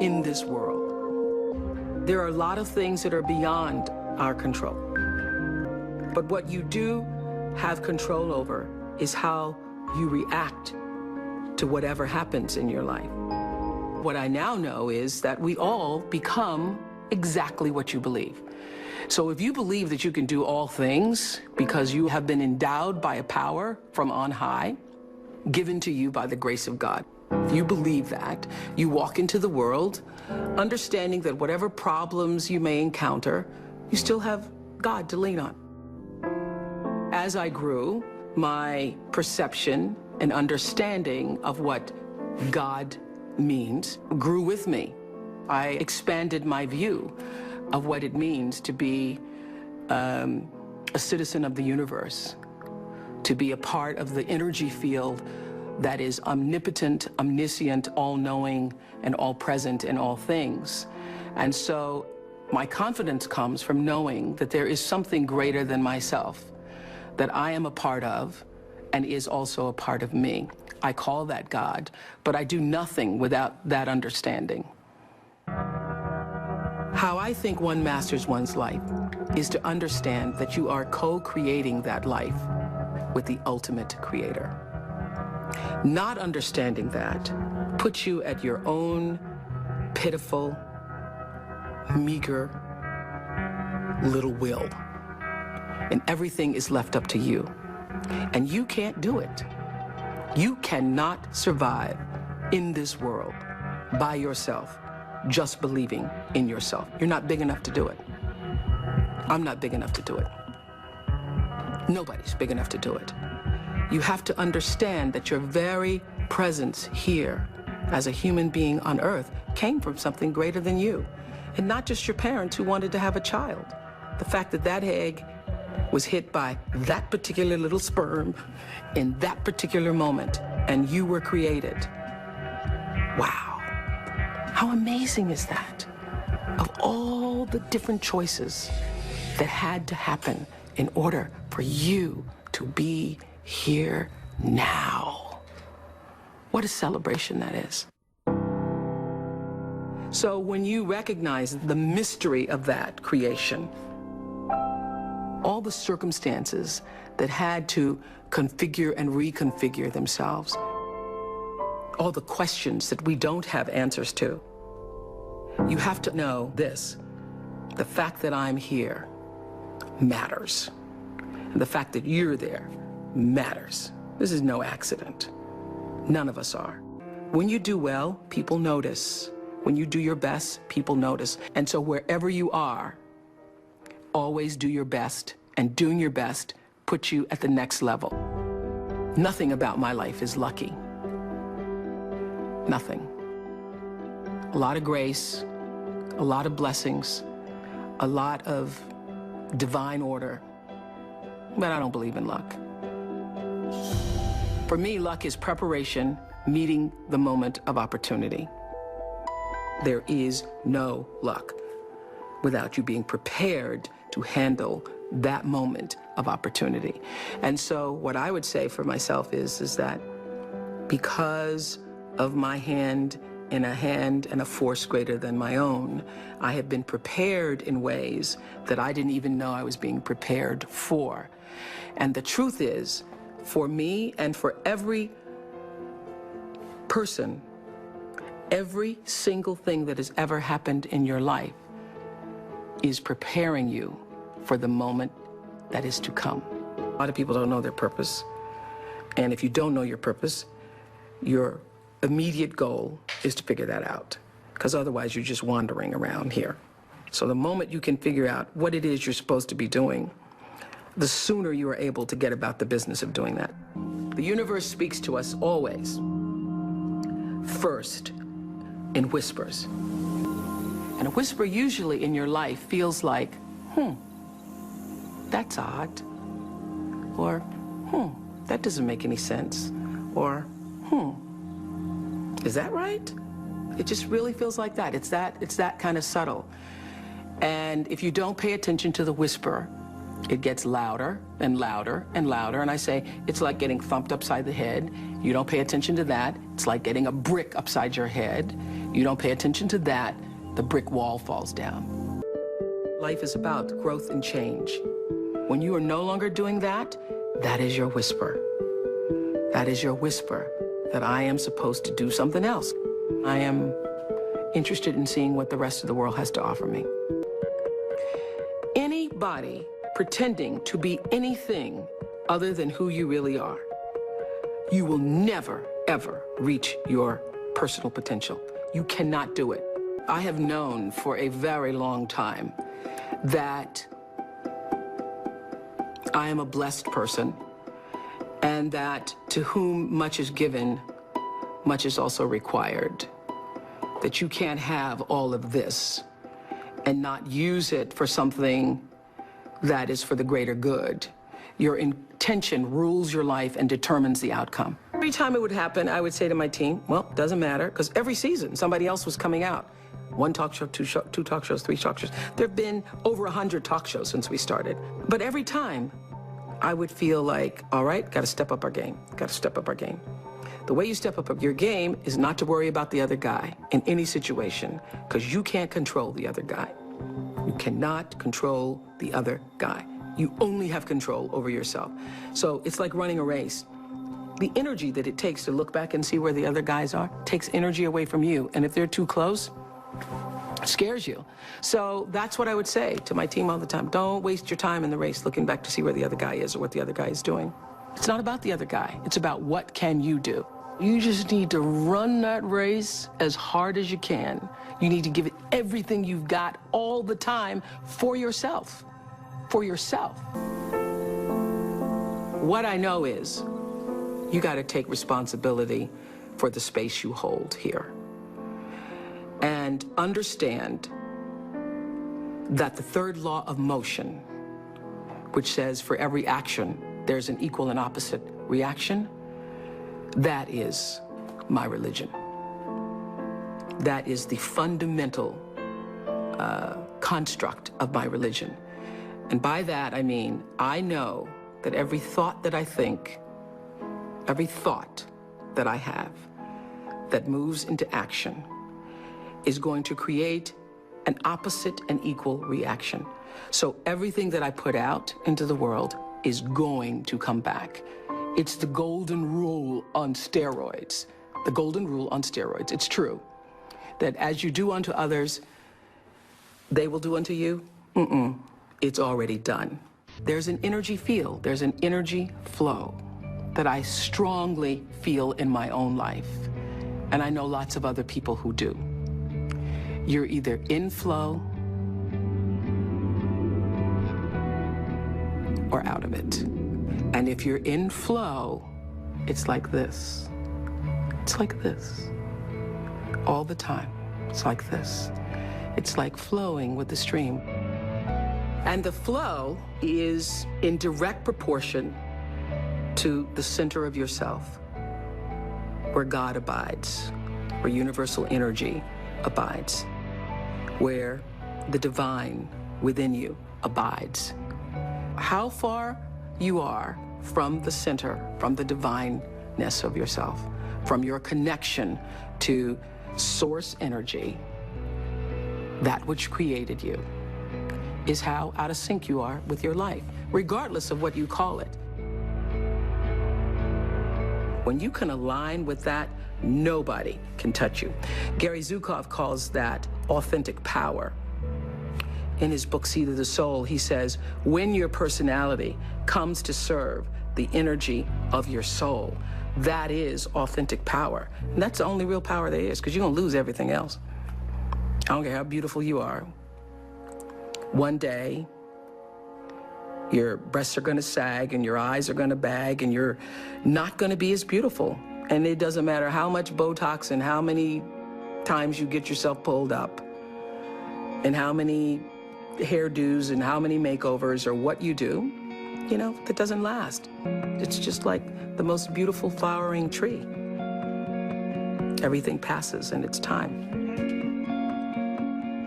in this world. There are a lot of things that are beyond our control. But what you do have control over is how you react to whatever happens in your life. What I now know is that we all become exactly what you believe. So if you believe that you can do all things because you have been endowed by a power from on high, given to you by the grace of God, if you believe that, you walk into the world understanding that whatever problems you may encounter, you still have God to lean on. As I grew, my perception and understanding of what God means grew with me. I expanded my view of what it means to be a citizen of the universe, to be a part of the energy field that is omnipotent, omniscient, all-knowing, and all-present in all things. And so my confidence comes from knowing that there is something greater than myself that I am a part of and is also a part of me. I call that God, but I do nothing without that understanding. How I think one masters one's life is to understand that you are co-creating that life with the ultimate creator. Not understanding that puts you at your own pitiful, meager little will. And everything is left up to you. And you can't do it. You cannot survive in this world by yourself, just believing in yourself. You're not big enough to do it. I'm not big enough to do it. Nobody's big enough to do it. You have to understand that your very presence here as a human being on earth came from something greater than you. And not just your parents who wanted to have a child. The fact that that egg was hit by that particular little sperm in that particular moment, and you were created. Wow. How amazing is that? Of all the different choices that had to happen in order for you to be here now. What a celebration that is. So when you recognize the mystery of that creation, all the circumstances that had to configure and reconfigure themselves, all the questions that we don't have answers to, you have to know this: the fact that I'm here matters. And the fact that you're there matters. This is no accident. None of us are. When you do well, people notice. When you do your best, people notice. And so wherever you are, always do your best, and doing your best puts you at the next level. Nothing about my life is lucky. Nothing. A lot of grace, a lot of blessings, a lot of divine order, but I don't believe in luck. For me, luck is preparation meeting the moment of opportunity. There is no luck without you being prepared to handle that moment of opportunity. And so what I would say for myself is that because of my hand in a hand and a force greater than my own, I have been prepared in ways that I didn't even know I was being prepared for. And the truth is, for me and for every person, every single thing that has ever happened in your life is preparing you for the moment that is to come. A lot of people don't know their purpose. And if you don't know your purpose, your immediate goal is to figure that out, because otherwise you're just wandering around here. So the moment you can figure out what it is you're supposed to be doing, the sooner you are able to get about the business of doing that. The universe speaks to us always, first, in whispers. And a whisper usually in your life feels like, that's odd. Or, that doesn't make any sense. Or, is that right? It just really feels like that. It's that kind of subtle. And if you don't pay attention to the whisper, it gets louder and louder and louder. And I say, it's like getting thumped upside the head. You don't pay attention to that. It's like getting a brick upside your head. You don't pay attention to that, the brick wall falls down. Life is about growth and change. When you are no longer doing that, that is your whisper. That is your whisper that I am supposed to do something else. I am interested in seeing what the rest of the world has to offer me. Anybody pretending to be anything other than who you really are, you will never, ever reach your personal potential. You cannot do it. I have known for a very long time that I am a blessed person, and that to whom much is given, much is also required. That you can't have all of this and not use it for something that is for the greater good. Your intention rules your life and determines the outcome. Every time it would happen, I would say to my team, well, doesn't matter, because every season somebody else was coming out. One talk show, two talk shows, three talk shows. There have been over 100 talk shows since we started. But every time, I would feel like, all right, got to step up our game, got to step up our game. The way you step up your game is not to worry about the other guy in any situation, because you can't control the other guy. You cannot control the other guy. You only have control over yourself. So it's like running a race. The energy that it takes to look back and see where the other guys are takes energy away from you. And if they're too close, it scares you. So that's what I would say to my team all the time. Don't waste your time in the race looking back to see where the other guy is or what the other guy is doing. It's not about the other guy. It's about what can you do. You just need to run that race as hard as you can. You need to give it everything you've got all the time for yourself. For yourself. What I know is you got to take responsibility for the space you hold here. And understand that the third law of motion, which says for every action, there's an equal and opposite reaction, that is my religion. That is the fundamental construct of my religion. And by that, I mean, I know that every thought that I think, every thought that I have that moves into action is going to create an opposite and equal reaction. So everything that I put out into the world is going to come back. It's the golden rule on steroids. The golden rule on steroids. It's true that as you do unto others, they will do unto you. It's already done. There's an energy field, there's an energy flow that I strongly feel in my own life. And I know lots of other people who do. You're either in flow or out of it. And if you're in flow, it's like this. It's like this. All the time. It's like this. It's like flowing with the stream. And the flow is in direct proportion to the center of yourself, where God abides, where universal energy abides, where the divine within you abides. How far you are from the center, from the divineness of yourself, from your connection to source energy, that which created you, is how out of sync you are with your life, regardless of what you call it. When you can align with that, nobody can touch you. Gary Zukov calls that authentic power. In his book, Seed of the Soul, he says, when your personality comes to serve the energy of your soul, that is authentic power. And that's the only real power there is, because you're going to lose everything else. I don't care how beautiful you are. One day, your breasts are going to sag and your eyes are going to bag and you're not going to be as beautiful. And it doesn't matter how much Botox and how many times you get yourself pulled up and how many hairdos and how many makeovers or what you do, you know, that doesn't last. It's just like the most beautiful flowering tree. Everything passes and it's time.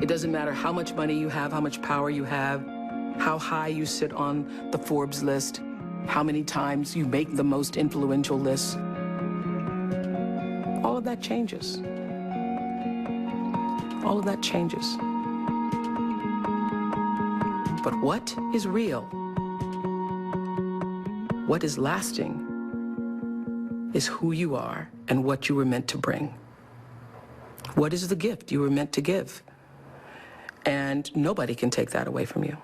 It doesn't matter how much money you have, how much power you have, how high you sit on the Forbes list, how many times you make the most influential lists. All of that changes. all of that changes. But what is real, what is lasting, is who you are and what you were meant to bring. What is the gift you were meant to give? And nobody can take that away from you.